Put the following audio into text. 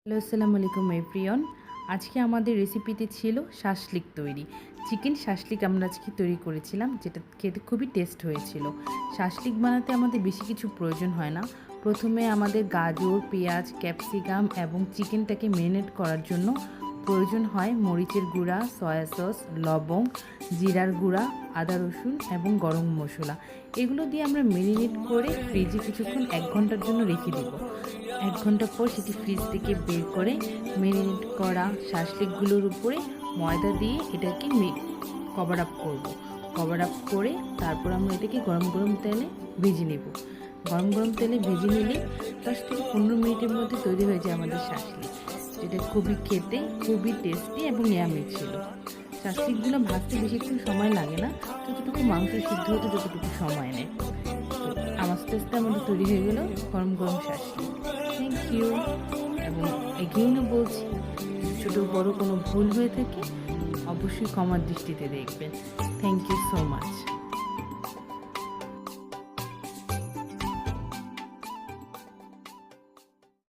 Hello, আসসালামু আলাইকুম everyone. আজকে আমাদের রেসিপিতে ছিল শাসলিক তৈরি। চিকেন শাসলিক আমরা আজকে তৈরি করেছিলাম, যেটা খেতে খুবই টেস্ট হয়েছিল। শাসলিক বানাতে আমাদের বেশি কিছু প্রয়োজন হয় না। প্রথমে আমাদের গাজর, পেঁয়াজ, ক্যাপসিকাম এবং চিকেনটাকে ম্যারিনেট করার জন্য প্রয়োজন হয় মরিচের গুঁড়া, সয়া সস, লবঙ্গ, জিরার গুঁড়া, আদা রসুন এবং গরম মশলা। এগুলো দিয়ে আমরা ম্যারিনেট করে ফ্রিজে কিছুক্ষণ 1 ঘন্টার জন্য রেখে দেবো। 1 ঘন্টা পর সেটি ফ্রিজ থেকে বের করে ম্যারিনেট করা শাসলিকগুলোর উপরে ময়দা দিয়ে এটাকে কভার আপ করবো। কভার আপ করে তারপর আমরা এটাকে গরম গরম তেলে ভেজে নেব। গরম গরম তেলে ভেজে নিলে 10 থেকে 15 মিনিটের মধ্যে তৈরি হয়ে যায় আমাদের শাসলিক, যেটা খুবই খেতে খুবই টেস্টি এবং নিরামিষ ছিল। শাসলিকগুলো ভাজতে বেশিক্ষণ সময় লাগে না, যতটুকু মাংস সিদ্ধ হতে যতটুকু সময় নেয়। তো আস্তে আস্তে আমাদের তৈরি হয়ে গেল গরম গরম শাসলিক। Thank you. এবং এগেইনও বলছি, ছোটো বড় কোনো ভুল হয়ে থাকে অবশ্যই ক্ষমার দৃষ্টিতে দেখবেন। Thank you.